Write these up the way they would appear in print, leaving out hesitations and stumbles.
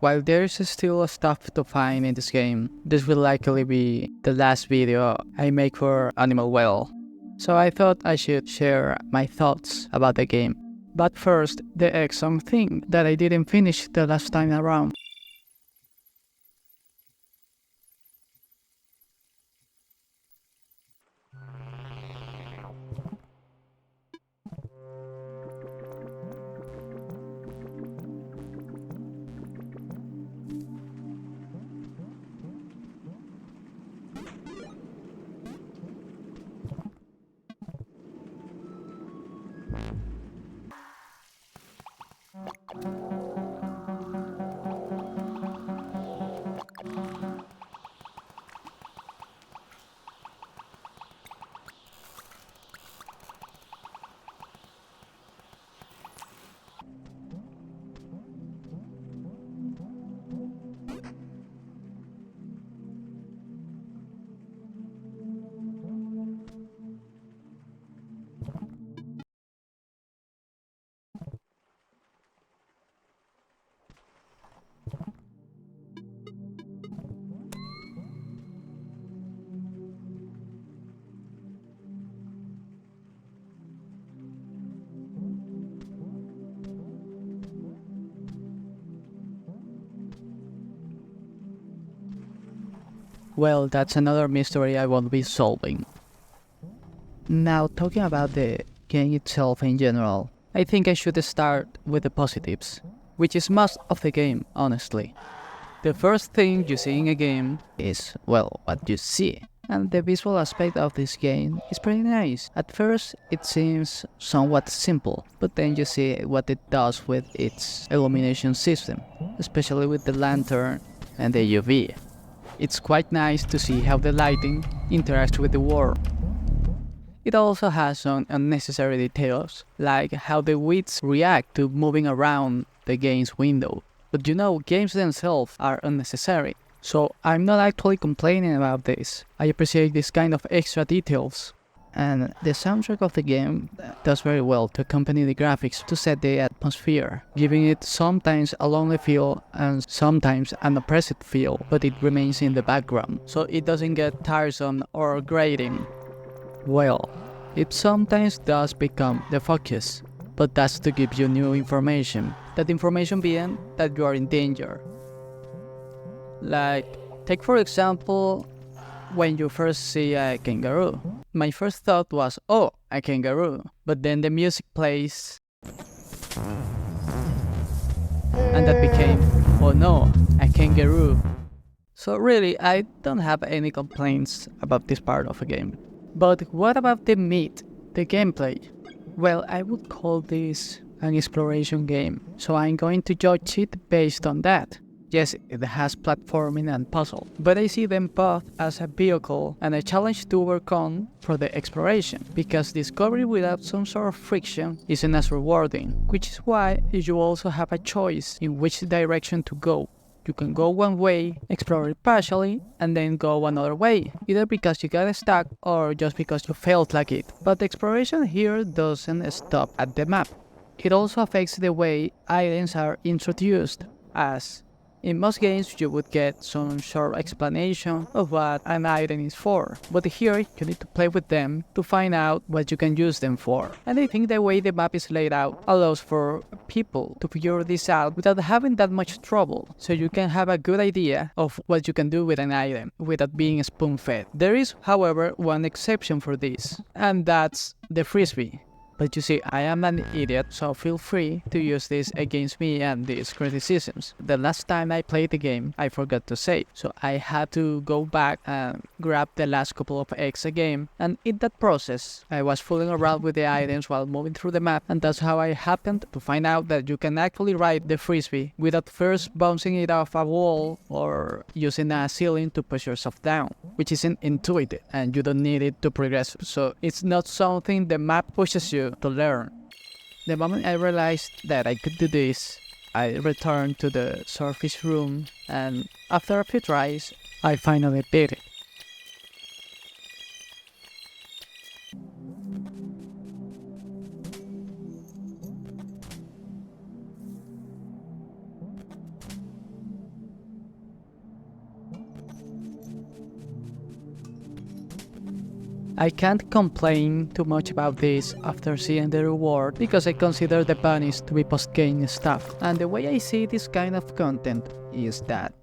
While there's still stuff to find in this game, this will likely be the last video I make for Animal Well. So I thought I should share my thoughts about the game. But first, the exam thing that I didn't finish the last time around. Well, that's another mystery I won't be solving. Now, talking about the game itself in general, I think I should start with the positives, which is most of the game, honestly. The first thing you see in a game is, well, what you see. And the visual aspect of this game is pretty nice. At first, it seems somewhat simple, but then you see what it does with its illumination system, especially with the lantern and the UV. It's quite nice to see how the lighting interacts with the world. It also has some unnecessary details, like how the widgets react to moving around the game's window. But you know, games themselves are unnecessary, so I'm not actually complaining about this. I appreciate this kind of extra details. And the soundtrack of the game does very well to accompany the graphics to set the atmosphere, giving it sometimes a lonely feel and sometimes an oppressive feel, but it remains in the background, so it doesn't get tiresome or grating. Well, it sometimes does become the focus, but that's to give you new information. That information being that you are in danger. Like, take for example, when you first see a kangaroo. My first thought was, oh, a kangaroo. But then the music plays, and that became, oh no, a kangaroo. So really, I don't have any complaints about this part of the game. But what about the meat, the gameplay? Well, I would call this an exploration game, so I'm going to judge it based on that. Yes, it has platforming and puzzle, but I see them both as a vehicle and a challenge to overcome for the exploration, because discovery without some sort of friction isn't as rewarding, which is why you also have a choice in which direction to go. You can go one way, explore it partially, and then go another way, either because you got stuck or just because you felt like it. But the exploration here doesn't stop at the map. It also affects the way items are introduced, as in most games you would get some short explanation of what an item is for, but here you need to play with them to find out what you can use them for. And I think the way the map is laid out allows for people to figure this out without having that much trouble, so you can have a good idea of what you can do with an item without being spoon-fed. There is, however, one exception for this, and that's the frisbee. But you see, I am an idiot, so feel free to use this against me and these criticisms. The last time I played the game, I forgot to save, so I had to go back and grab the last couple of eggs again, and in that process, I was fooling around with the items while moving through the map, and that's how I happened to find out that you can actually ride the frisbee without first bouncing it off a wall or using a ceiling to push yourself down, which isn't intuitive, and you don't need it to progress, so it's not something the map pushes you to learn. The moment I realized that I could do this, I returned to the surface room, and after a few tries, I finally did it. I can't complain too much about this after seeing the reward because I consider the bunnies to be post-game stuff. And the way I see this kind of content is that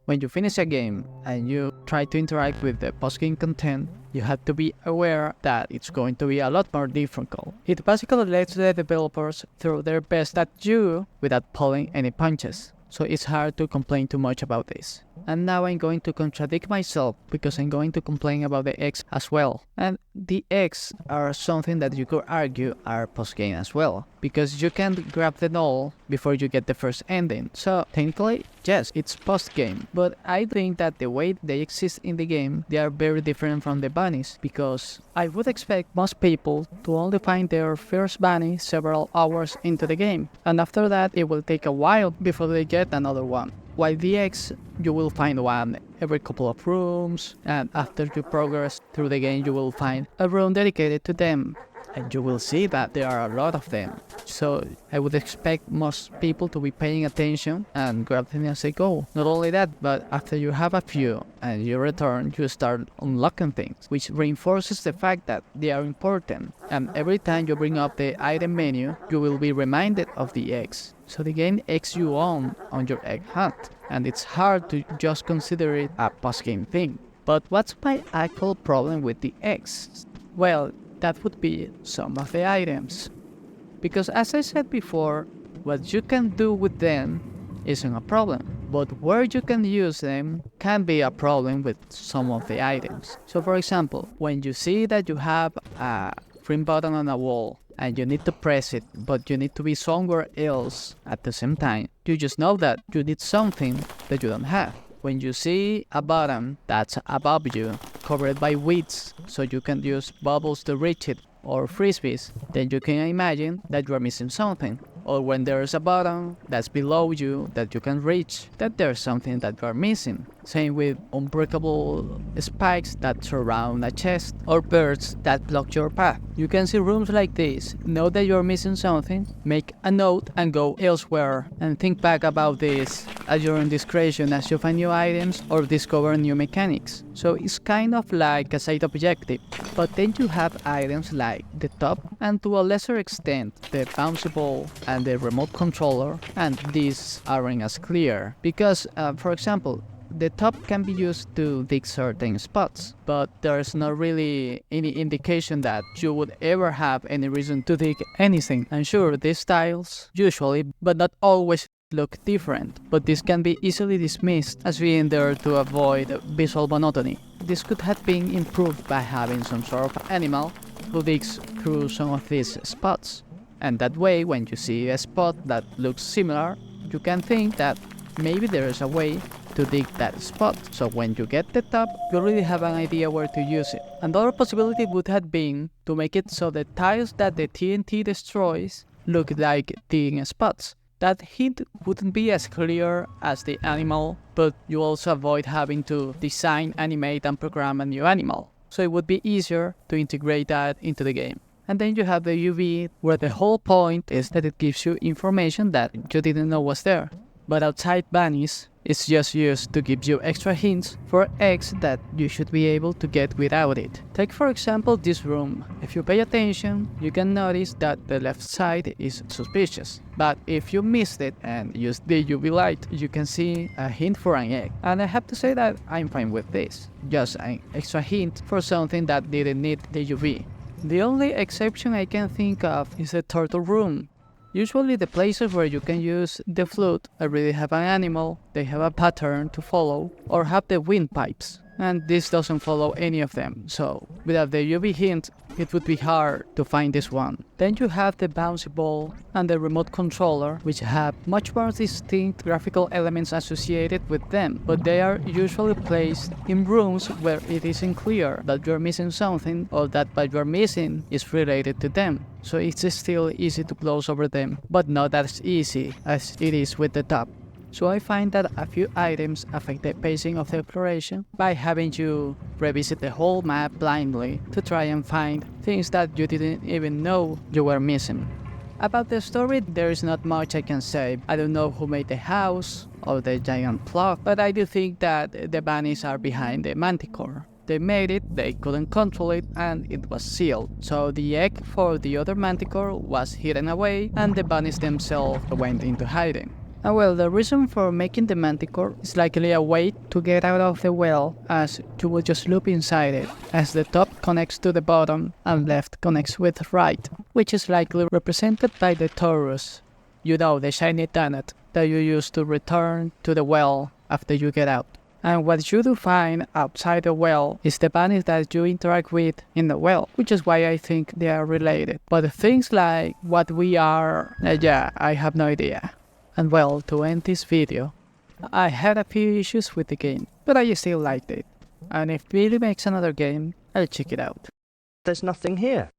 when you finish a game and you try to interact with the post-game content, you have to be aware that it's going to be a lot more difficult. It basically lets the developers throw their best at you without pulling any punches. So it's hard to complain too much about this. And now I'm going to contradict myself because I'm going to complain about the eggs as well. And the eggs are something that you could argue are post-game as well, because you can grab them all before you get the first ending. So technically, yes, it's post-game, but I think that the way they exist in the game, they are very different from the bunnies, because I would expect most people to only find their first bunny several hours into the game, and after that it will take a while before they get another one. While the eggs, you will find one every couple of rooms, and after you progress through the game you will find a room dedicated to them, and you will see that there are a lot of them. So I would expect most people to be paying attention and grab them as they go. Not only that, but after you have a few and you return, you start unlocking things, which reinforces the fact that they are important. And every time you bring up the item menu, you will be reminded of the eggs. So the game eggs you on your egg hunt, and it's hard to just consider it a post-game thing. But what's my actual problem with the eggs? Well, that would be some of the items. Because as I said before, what you can do with them isn't a problem, but where you can use them can be a problem with some of the items. So for example, when you see that you have a green button on a wall and you need to press it, but you need to be somewhere else at the same time, you just know that you need something that you don't have. When you see a button that's above you, covered by weeds, so you can use bubbles to reach it, or frisbees, then you can imagine that you are missing something. Or when there's a button that's below you that you can reach, that there's something that you are missing. Same with unbreakable spikes that surround a chest, or birds that block your path. You can see rooms like this, know that you're missing something, make a note and go elsewhere, and think back about this at your own discretion as you find new items or discover new mechanics. So it's kind of like a side objective. But then you have items like the top, and to a lesser extent the bouncy ball and the remote controller, and these aren't as clear because, for example, the top can be used to dig certain spots, but there's not really any indication that you would ever have any reason to dig anything. And sure, these tiles usually, but not always, look different, but this can be easily dismissed as being there to avoid visual monotony. This could have been improved by having some sort of animal who digs through some of these spots. And that way, when you see a spot that looks similar, you can think that maybe there is a way to dig that spot. So when you get the top, you already have an idea where to use it. Another possibility would have been to make it so the tiles that the TNT destroys look like digging spots. That hint wouldn't be as clear as the animal, but you also avoid having to design, animate, and program a new animal. So it would be easier to integrate that into the game. And then you have the UV, where the whole point is that it gives you information that you didn't know was there. But outside bunnies, it's just used to give you extra hints for eggs that you should be able to get without it. Take for example this room. If you pay attention, you can notice that the left side is suspicious. But if you missed it and use the UV light, you can see a hint for an egg. And I have to say that I'm fine with this. Just an extra hint for something that didn't need the UV. The only exception I can think of is the turtle room. Usually the places where you can use the flute already have an animal, they have a pattern to follow, or have the windpipes. And this doesn't follow any of them, so without the UV hint, it would be hard to find this one. Then you have the bouncy ball and the remote controller, which have much more distinct graphical elements associated with them, but they are usually placed in rooms where it isn't clear that you're missing something or that what you're missing is related to them. So it's still easy to close over them, but not as easy as it is with the top. So I find that a few items affect the pacing of the exploration by having you revisit the whole map blindly to try and find things that you didn't even know you were missing. About the story, there is not much I can say. I don't know who made the house or the giant clock, but I do think that the bunnies are behind the manticore. they made it, they couldn't control it, and it was sealed. So the egg for the other manticore was hidden away, and the bunnies themselves went into hiding. And well, the reason for making the manticore is likely a way to get out of the well, as you will just loop inside it, as the top connects to the bottom and left connects with right, which is likely represented by the torus, you know, the shiny donut that you use to return to the well after you get out. And what you do find outside the well is the bunnies that you interact with in the well, which is why I think they are related. But things like what we are, yeah, I have no idea. And well, to end this video, I had a few issues with the game, but I still liked it. And if Billy makes another game, I'll check it out. There's nothing here.